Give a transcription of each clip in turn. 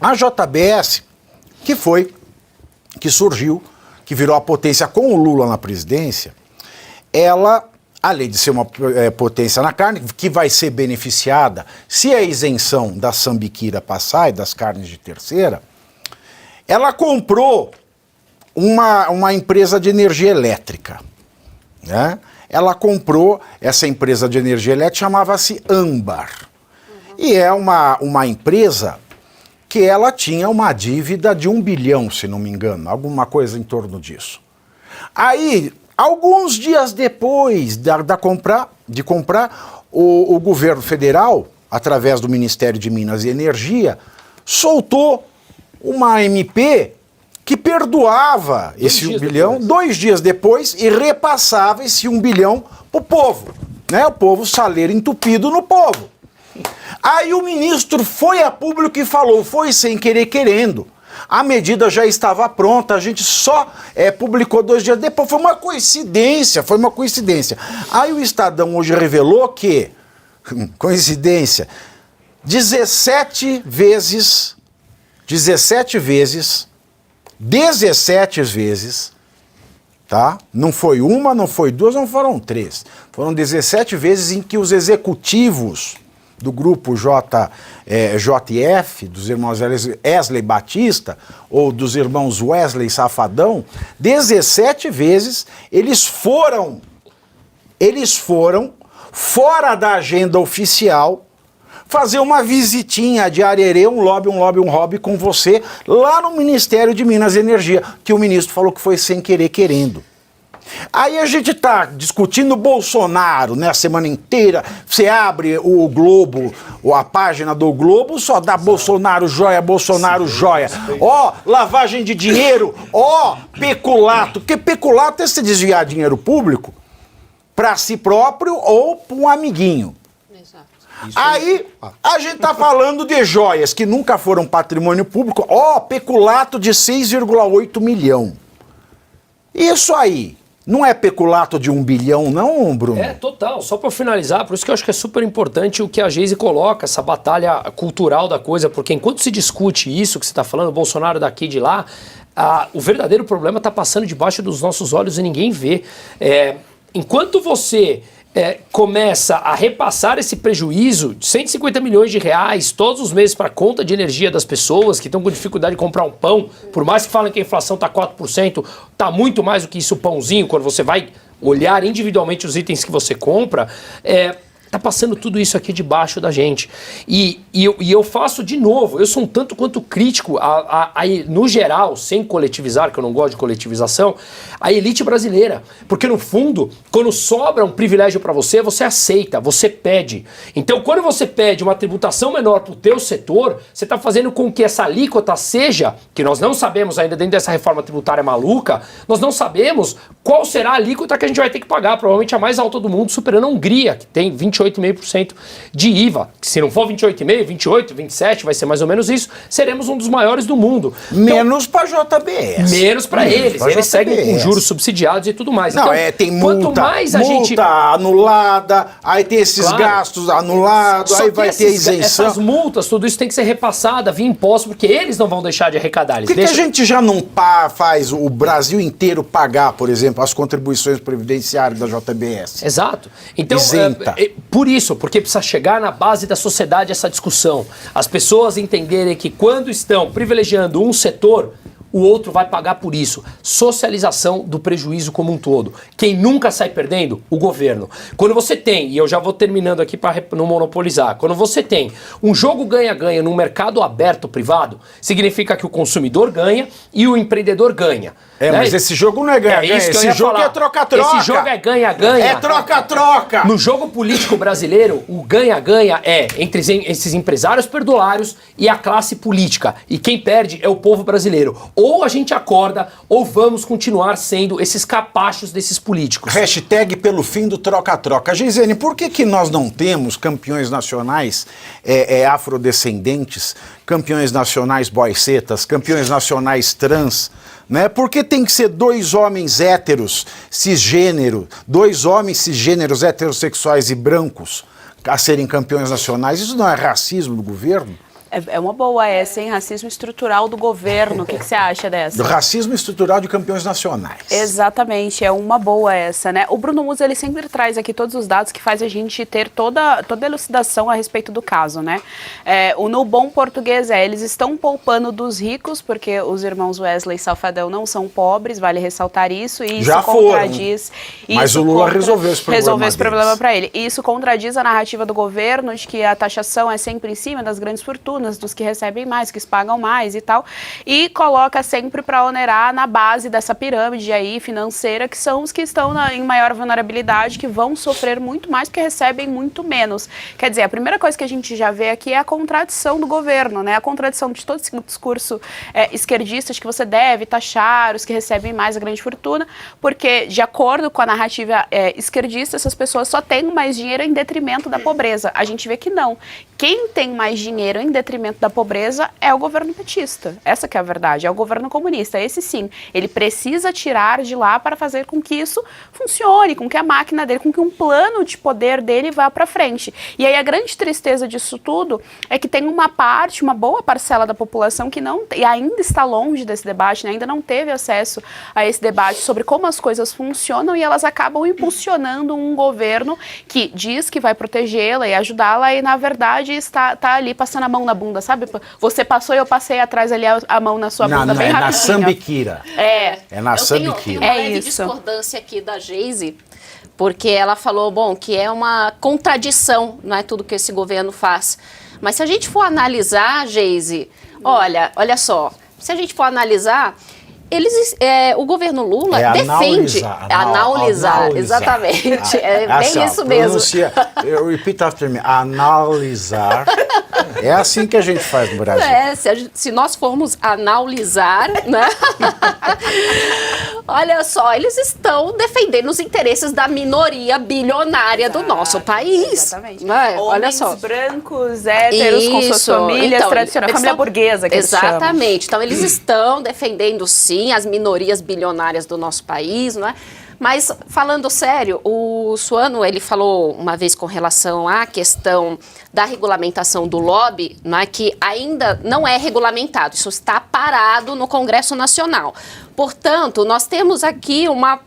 A JBS, que surgiu, que virou a potência com o Lula na presidência, ela, além de ser uma potência na carne, que vai ser beneficiada se a isenção da sambiquira passar e das carnes de terceira, ela comprou uma empresa de energia elétrica, né? Ela comprou essa empresa de energia elétrica, chamava-se Âmbar. E é uma empresa que ela tinha uma dívida de 1 bilhão, se não me engano, alguma coisa em torno disso. Aí, alguns dias depois de comprar, o governo federal, através do Ministério de Minas e Energia, soltou uma MP que perdoava esse 1 bilhão 2 dias depois e repassava esse 1 bilhão para o povo, né? O povo, saleiro entupido no povo. Aí o ministro foi a público e falou, foi sem querer querendo. A medida já estava pronta, a gente só publicou 2 dias depois. Foi uma coincidência. Aí o Estadão hoje revelou que, coincidência, 17 vezes, tá? Não foi uma, não foi duas, não foram 3. Foram 17 vezes em que os executivos do grupo JF, dos irmãos Wesley Batista, ou dos irmãos Wesley Safadão, 17 vezes eles foram fora da agenda oficial fazer uma visitinha de arerê, um hobby com você, lá no Ministério de Minas e Energia, que o ministro falou que foi sem querer querendo. Aí a gente tá discutindo o Bolsonaro, né, a semana inteira. Você abre o Globo, a página do Globo, só dá Bolsonaro joia, Ó, lavagem de dinheiro, ó, peculato. Porque peculato é se desviar dinheiro público para si próprio ou para um amiguinho. Aí a gente tá falando de joias que nunca foram patrimônio público. Ó, peculato de 6,8 milhão. Isso aí não é peculato de 1 bilhão, não, Bruno? É, total. Só para finalizar, por isso que eu acho que é super importante o que a Geise coloca, essa batalha cultural da coisa, porque enquanto se discute isso que você está falando, Bolsonaro daqui e de lá, o verdadeiro problema está passando debaixo dos nossos olhos e ninguém vê. Enquanto você começa a repassar esse prejuízo de 150 milhões de reais todos os meses para a conta de energia das pessoas que estão com dificuldade de comprar um pão, por mais que falem que a inflação está 4%, está muito mais do que isso o pãozinho, quando você vai olhar individualmente os itens que você compra, tá passando tudo isso aqui debaixo da gente. E eu faço de novo, eu sou um tanto quanto crítico, no geral, sem coletivizar, que eu não gosto de coletivização, a elite brasileira. Porque no fundo, quando sobra um privilégio para você, você aceita, você pede. Então quando você pede uma tributação menor para o teu setor, você está fazendo com que essa alíquota seja, que nós não sabemos ainda dentro dessa reforma tributária maluca, nós não sabemos qual será a alíquota que a gente vai ter que pagar, provavelmente a mais alta do mundo, superando a Hungria, que tem 28,5% de IVA. Se não for 28,5%, 28%, 27%, vai ser mais ou menos isso, seremos um dos maiores do mundo. Menos para JBS. Menos para eles. Eles seguem com juros subsidiados e tudo mais. Não, então, tem multa, quanto mais a multa gente... anulada, aí tem esses gastos anulados, aí vai ter isenção. Essas multas, tudo isso tem que ser repassado via imposto, porque eles não vão deixar de arrecadar. Por que a gente já não faz o Brasil inteiro pagar, por exemplo, as contribuições previdenciárias da JBS? Exato. Então, isenta. Por isso, porque precisa chegar na base da sociedade essa discussão. As pessoas entenderem que quando estão privilegiando um setor, o outro vai pagar por isso. Socialização do prejuízo como um todo. Quem nunca sai perdendo? O governo. Quando você tem, e eu já vou terminando aqui para não monopolizar, quando você tem um jogo ganha-ganha num mercado aberto privado, significa que o consumidor ganha e o empreendedor ganha. Né? Mas esse jogo não é ganha-ganha, esse jogo é troca-troca. Esse jogo é ganha-ganha. É troca-troca. No jogo político brasileiro, o ganha-ganha é entre esses empresários perdulários e a classe política. E quem perde é o povo brasileiro. Ou a gente acorda, ou vamos continuar sendo esses capachos desses políticos. Hashtag pelo fim do troca-troca. Gisele, por que nós não temos campeões nacionais afrodescendentes, campeões nacionais boicetas, campeões nacionais trans, né? Porque tem que ser 2 homens héteros, cisgênero, 2 homens cisgêneros heterossexuais e brancos a serem campeões nacionais? Isso não é racismo do governo? É uma boa essa, hein? Racismo estrutural do governo. O que você acha dessa? Do racismo estrutural de campeões nacionais. Exatamente, é uma boa essa, né? O Bruno Musi, ele sempre traz aqui todos os dados que faz a gente ter toda a elucidação a respeito do caso, né? No bom português eles estão poupando dos ricos, porque os irmãos Wesley e Safadão não são pobres, vale ressaltar isso, e isso já contradiz... Mas o Lula resolveu esse problema para ele. E isso contradiz a narrativa do governo de que a taxação é sempre em cima das grandes fortunas, dos que recebem mais, que pagam mais e tal, e coloca sempre para onerar na base dessa pirâmide aí financeira, que são os que estão em maior vulnerabilidade, que vão sofrer muito mais porque recebem muito menos. Quer dizer, a primeira coisa que a gente já vê aqui é a contradição do governo, né? A contradição de todo esse discurso esquerdista de que você deve taxar os que recebem mais a grande fortuna, porque, de acordo com a narrativa esquerdista, essas pessoas só têm mais dinheiro em detrimento da pobreza. A gente vê que não. Quem tem mais dinheiro em detrimento da pobreza é o governo petista. Essa que é a verdade, é o governo comunista. Esse sim, ele precisa tirar de lá para fazer com que isso funcione, com que a máquina dele, com que um plano de poder dele vá para frente. E aí a grande tristeza disso tudo é que tem uma boa parcela da população que não, e ainda está longe desse debate, né, ainda não teve acesso a esse debate sobre como as coisas funcionam, e elas acabam impulsionando um governo que diz que vai protegê-la e ajudá-la, e na verdade está ali passando a mão na bunda, sabe? Você passou e eu passei atrás ali a mão na sua bunda bem rapidinho. Na sambiquira. É na sambiquira. Eu tenho uma leve discordância aqui da Geise, porque ela falou, que é uma contradição, não é tudo que esse governo faz. Mas se a gente for analisar, Geise, olha só, se a gente for analisar, o governo Lula defende... Analisar, exatamente. Bem isso mesmo. Eu repito after me. Analisar. É assim que a gente faz no Brasil. Se nós formos analisar, né? Olha só, eles estão defendendo os interesses da minoria bilionária do nosso país. Exatamente. Né? Olha só. Brancos, héteros, com suas famílias tradicionais, família burguesa, que exatamente. Então, eles estão defendendo, sim, as minorias bilionárias do nosso país, não é? Mas, falando sério, o Suano, ele falou uma vez com relação à questão da regulamentação do lobby, não é, que ainda não é regulamentado, isso está parado no Congresso Nacional. Portanto, nós temos aqui uma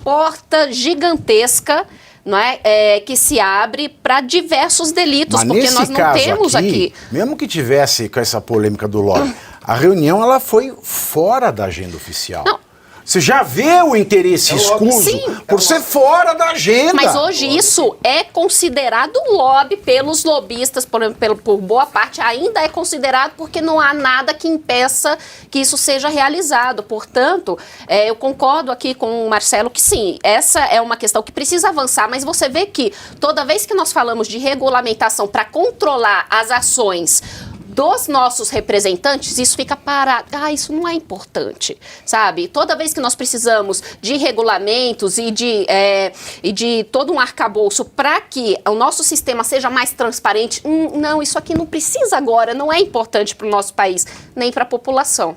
porta gigantesca, não é, que se abre para diversos delitos, mas porque nós não temos aqui... Mesmo que tivesse com essa polêmica do lobby, a reunião ela foi fora da agenda oficial. Não. Você já vê o interesse escuso por ser fora da agenda. Mas hoje isso é considerado lobby pelos lobistas, por boa parte, ainda é considerado porque não há nada que impeça que isso seja realizado. Portanto, eu concordo aqui com o Marcelo que sim, essa é uma questão que precisa avançar, mas você vê que toda vez que nós falamos de regulamentação para controlar as ações dos nossos representantes, isso fica parado. Isso não é importante, sabe? Toda vez que nós precisamos de regulamentos e de todo um arcabouço para que o nosso sistema seja mais transparente, não, isso aqui não precisa agora, não é importante para o nosso país, nem para a população.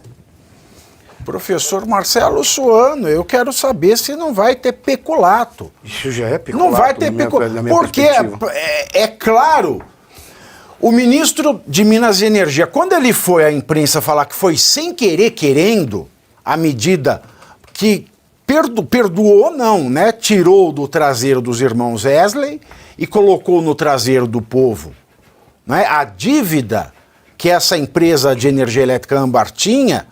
Professor Marcelo Suano, eu quero saber se não vai ter peculato. Isso já é peculato. Não vai ter peculato, porque é claro... O ministro de Minas e Energia, quando ele foi à imprensa falar que foi sem querer, querendo, a medida que perdoou não, né? Tirou do traseiro dos irmãos Wesley e colocou no traseiro do povo, né? A dívida que essa empresa de energia elétrica Âmbar tinha,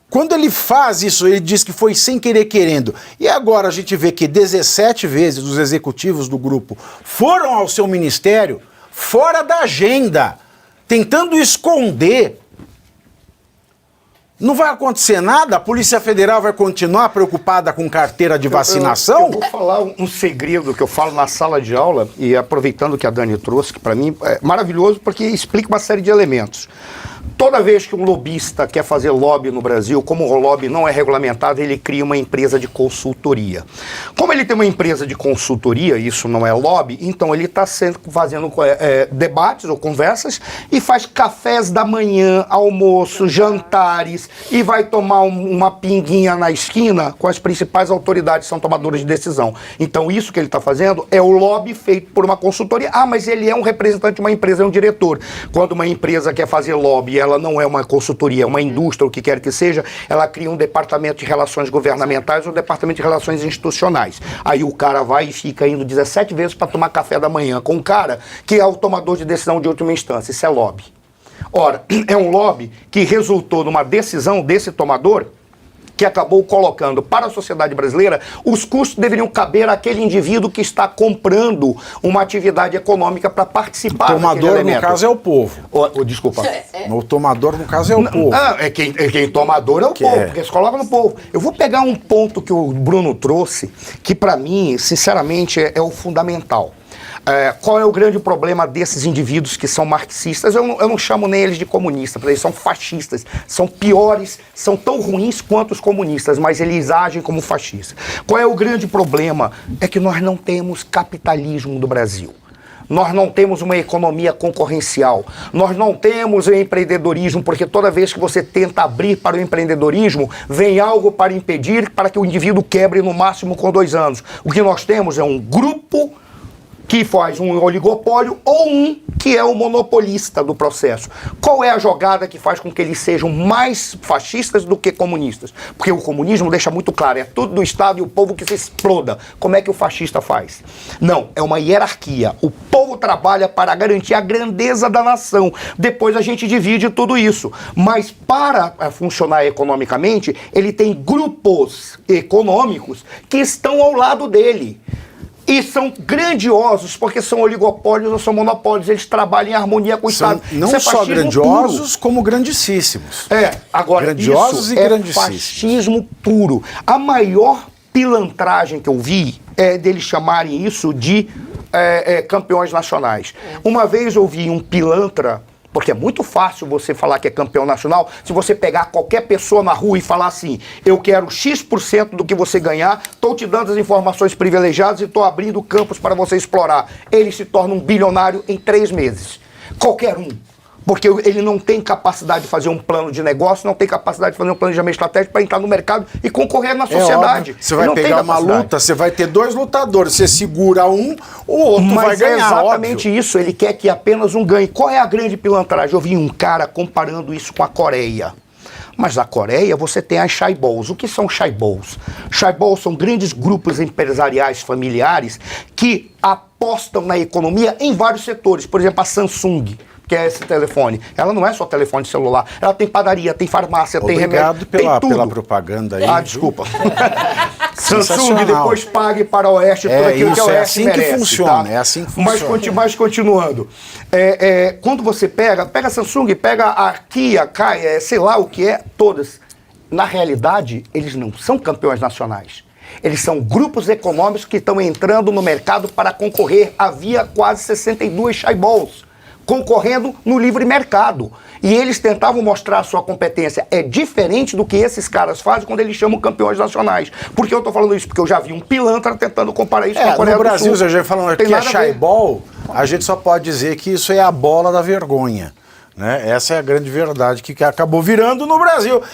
quando ele faz isso, ele diz que foi sem querer, querendo. E agora a gente vê que 17 vezes os executivos do grupo foram ao seu ministério fora da agenda, tentando esconder. Não vai acontecer nada? A Polícia Federal vai continuar preocupada com carteira de vacinação? Eu vou falar um segredo que eu falo na sala de aula, e aproveitando que a Dani trouxe, que para mim é maravilhoso, porque explica uma série de elementos. Toda vez que um lobista quer fazer lobby no Brasil, como o lobby não é regulamentado, ele cria uma empresa de consultoria. Como ele tem uma empresa de consultoria, isso não é lobby, então ele está fazendo debates ou conversas e faz cafés da manhã, almoço, jantares e vai tomar uma pinguinha na esquina com as principais autoridades que são tomadoras de decisão. Então isso que ele está fazendo é o lobby feito por uma consultoria. Ah, mas ele é um representante de uma empresa, é um diretor. Quando uma empresa quer fazer lobby, ela não é uma consultoria, é uma indústria, o que quer que seja, ela cria um departamento de relações governamentais ou um departamento de relações institucionais. Aí o cara vai e fica indo 17 vezes para tomar café da manhã com um cara que é o tomador de decisão de última instância. Isso é lobby. Ora, é um lobby que resultou numa decisão desse tomador que acabou colocando para a sociedade brasileira os custos deveriam caber àquele indivíduo que está comprando uma atividade econômica para participar daquele elemento. O tomador, no caso, é o povo. Desculpa. O tomador, no caso, é o povo. Quem tomador é o povo, porque se coloca no povo. Eu vou pegar um ponto que o Bruno trouxe, que para mim, sinceramente, é o fundamental. Qual é o grande problema desses indivíduos que são marxistas? Eu não chamo nem eles de comunistas, eles são fascistas, são piores, são tão ruins quanto os comunistas, mas eles agem como fascistas. Qual é o grande problema? É que nós não temos capitalismo no Brasil. Nós não temos uma economia concorrencial, nós não temos o empreendedorismo, porque toda vez que você tenta abrir para o empreendedorismo, vem algo para impedir, para que o indivíduo quebre no máximo com 2 anos. O que nós temos é um grupo que faz um oligopólio ou um que é o monopolista do processo. Qual é a jogada que faz com que eles sejam mais fascistas do que comunistas? Porque o comunismo deixa muito claro, é tudo do Estado e o povo que se exploda. Como é que o fascista faz? Não, é uma hierarquia. O povo trabalha para garantir a grandeza da nação. Depois a gente divide tudo isso. Mas para funcionar economicamente, ele tem grupos econômicos que estão ao lado dele. E são grandiosos, porque são oligopólios ou são monopólios, eles trabalham em harmonia com o Estado. Não só grandiosos, como grandicíssimos. Agora, grandiosos isso e grandicíssimos. Fascismo puro. A maior pilantragem que eu vi é deles chamarem isso de campeões nacionais. Uma vez eu vi um pilantra, porque é muito fácil você falar que é campeão nacional, se você pegar qualquer pessoa na rua e falar assim, eu quero X% do que você ganhar, estou te dando as informações privilegiadas e estou abrindo campos para você explorar. Ele se torna um bilionário em 3 meses. Qualquer um. Porque ele não tem capacidade de fazer um plano de negócio, não tem capacidade de fazer um planejamento estratégico para entrar no mercado e concorrer na sociedade. Você vai pegar uma luta, você vai ter 2 lutadores, você segura um, o outro vai ganhar. Mas é exatamente isso, ele quer que apenas um ganhe. Qual é a grande pilantragem? Eu vi um cara comparando isso com a Coreia. Mas na Coreia você tem as chaebols. O que são chaebols? Chaebols são grandes grupos empresariais familiares que apostam na economia em vários setores. Por exemplo, a Samsung, que é esse telefone. Ela não é só telefone celular. Ela tem padaria, tem farmácia, tem remédio, tem tudo. Pela propaganda aí. Desculpa. Samsung depois pague para a Oeste tudo aquilo que a Oeste merece. Que funciona, tá? É assim que funciona. Mas continuando. Quando você pega a Samsung, pega a Kia, sei lá o que é, todas. Na realidade, eles não são campeões nacionais. Eles são grupos econômicos que estão entrando no mercado para concorrer. Havia quase 62 chaebols concorrendo no livre mercado. E eles tentavam mostrar a sua competência. É diferente do que esses caras fazem quando eles chamam campeões nacionais. Por que eu tô falando isso? Porque eu já vi um pilantra tentando comparar isso com a Coreia do Sul. No Brasil, se a gente falando que é chaebol, a gente só pode dizer que isso é a bola da vergonha. Né? Essa é a grande verdade que acabou virando no Brasil.